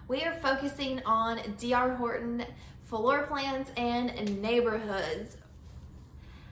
We are focusing on DR Horton floor plans and neighborhoods.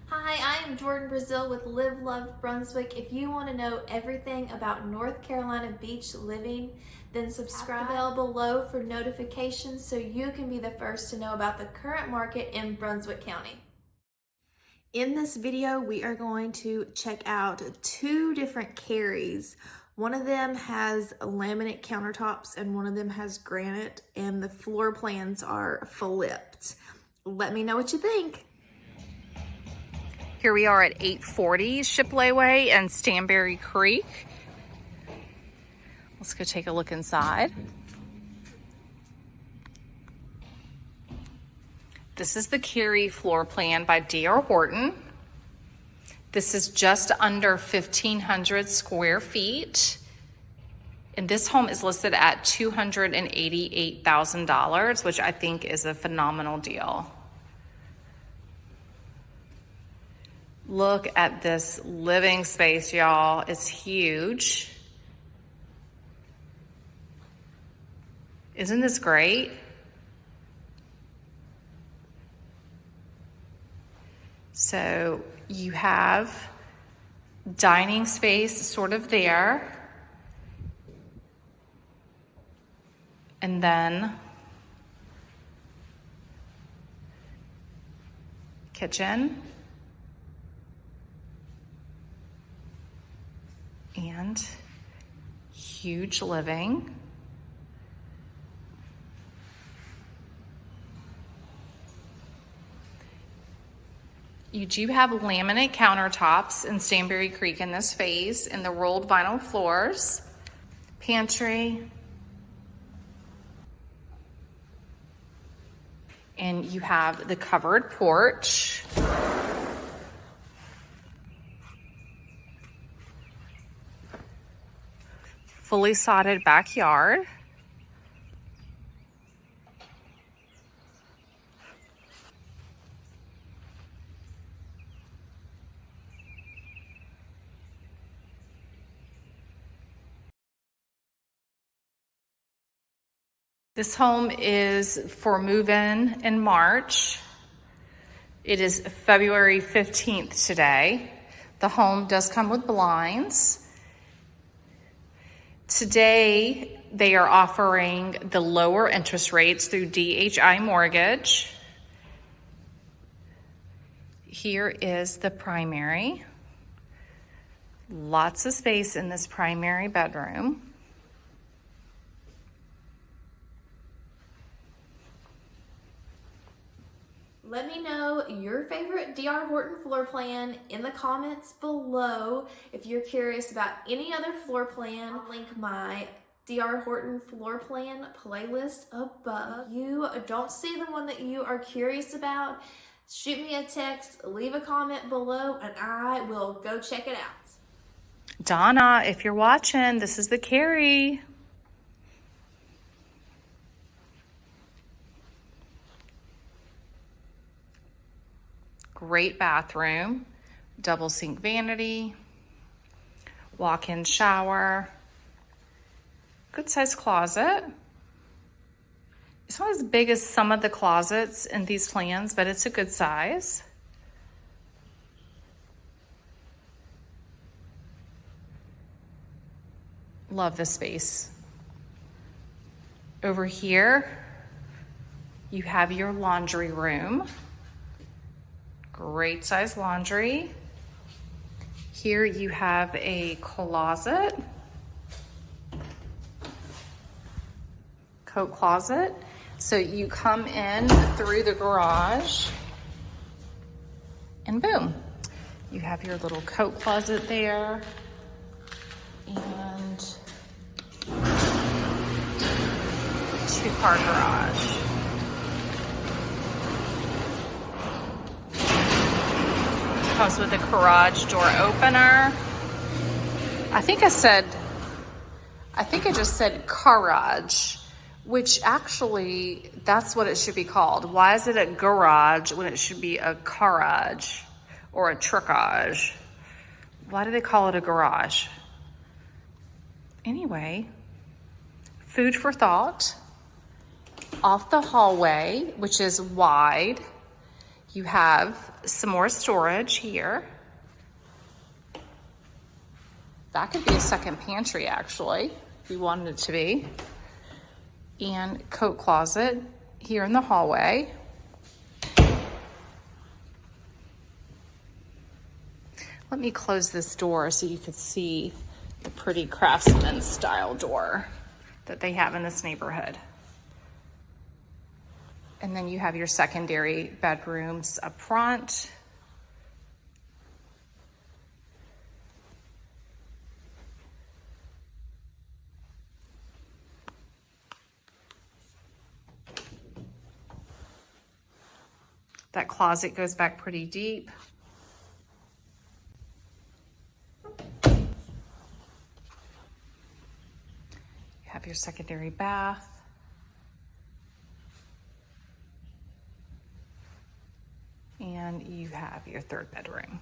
Hi, I am Jordan Breasseale with Live Love Brunswick. If you want to know everything about North Carolina beach living, then subscribe. Tap the bell below for notifications so you can be the first to know about the current market in Brunswick County. In this video, we are going to check out two different Kerrys. One of them has laminate countertops and one of them has granite, and the floor plans are flipped. Let me know what you think. Here we are at 840 Shipley Way and Stanbury Creek. Let's go take a look inside. This is the Kerry Floor Plan by DR Horton. This is just under 1,500 square feet. And this home is listed at $288,000, which I think is a phenomenal deal. Look at this living space, y'all. It's huge. Isn't this great? So you have dining space sort of there. And then kitchen. And huge living. You do have laminate countertops in Stanbury Creek in this phase, and the rolled vinyl floors, pantry, and you have the covered porch. Fully sodded backyard. This home is for move-in in March. It is February 15th today. The home does come with blinds. Today, they are offering the lower interest rates through DHI Mortgage. Here is the primary. Lots of space in this primary bedroom. Let me know your favorite DR Horton floor plan in the comments below. If you're curious about any other floor plan, I'll link my DR Horton floor plan playlist above. If you don't see the one that you are curious about, shoot me a text, leave a comment below, and I will go check it out. Donna, if you're watching, this is the Kerry. Great bathroom, double sink vanity, walk-in shower, good size closet. It's not as big as some of the closets in these plans, but it's a good size. Love this space. Over here, you have your laundry room. Great size laundry. Here you have a closet, coat closet. So you come in through the garage and boom, you have your little coat closet there and two-car garage. Comes with a garage door opener. I think I just said garage, which actually that's what it should be called. Why is it a garage when it should be a carrage or a truckage? Why do they call it a garage? Anyway, food for thought. off the hallway, which is wide, you have some more storage here. That could be a second pantry actually, if you wanted it to be. And coat closet here in the hallway. Let me close this door so you could see the pretty craftsman style door that they have in this neighborhood. And then you have your secondary bedrooms up front. That closet goes back pretty deep. You have your secondary bath. And you have your third bedroom.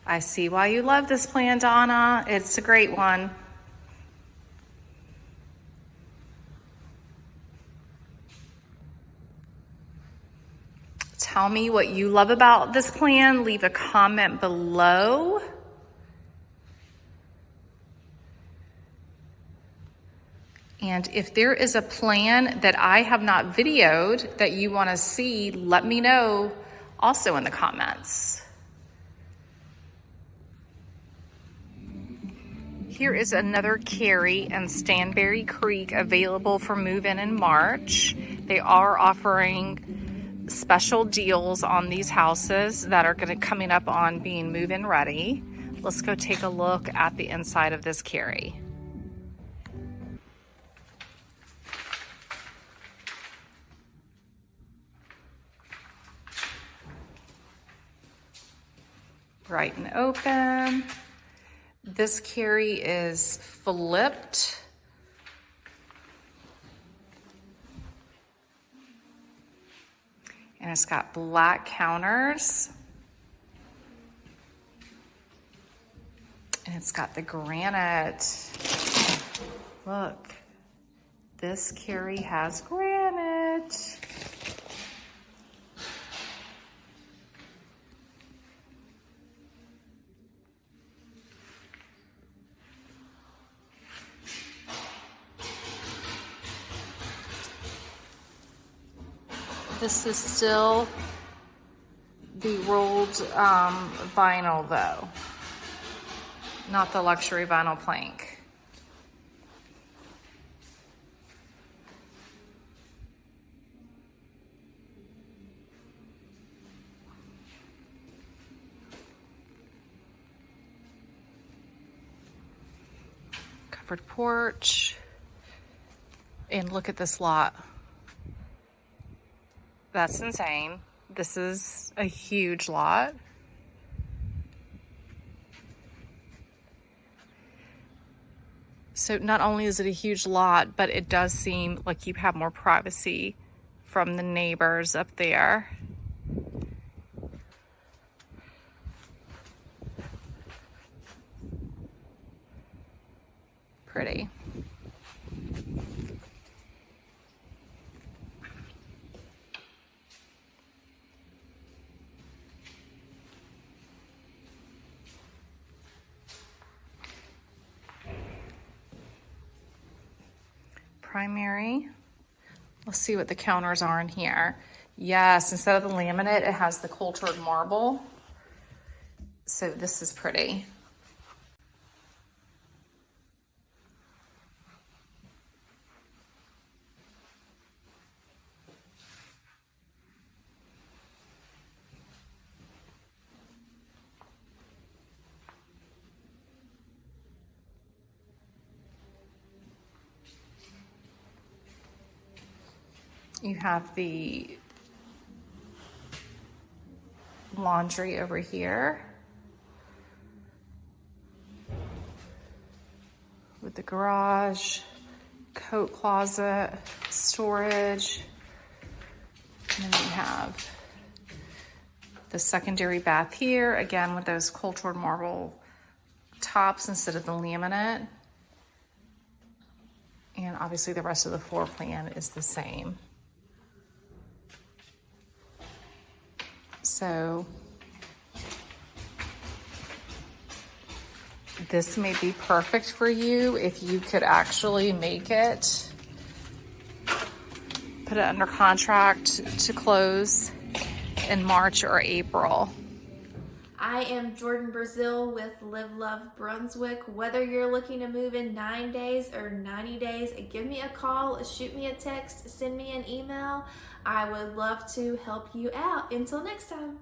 I see why you love this plan, Donna. It's a great one. Tell me what you love about this plan. Leave a comment below. And if there is a plan that I have not videoed that you want to see, let me know also in the comments. Here is another Kerry and Stanbury Creek available for move-in in March. They are offering special deals on these houses that are coming up on being move-in ready. Let's go take a look at the inside of this Kerry. Bright and open. This Kerry is flipped. And it's got black counters. And it's got the granite. Look, this Kerry has granite. This is still the rolled vinyl though, not the luxury vinyl plank. Covered porch. And look at this lot. That's insane. This is a huge lot. So not only is it a huge lot, but it does seem like you have more privacy from the neighbors up there. Pretty. Primary. Let's see what the counters are in here. Yes, instead of the laminate, it has the cultured marble. So this is pretty. You have the laundry over here. with the garage, coat closet, storage. And then we have the secondary bath here, again with those cultured marble tops instead of the laminate. And obviously the rest of the floor plan is the same. So this may be perfect for you if you could actually make it, put it under contract to close in March or April. I am Jordan Breasseale with Live Love Brunswick. Whether you're looking to move in 9 days or 90 days, give me a call, shoot me a text, send me an email. I would love to help you out. Until next time.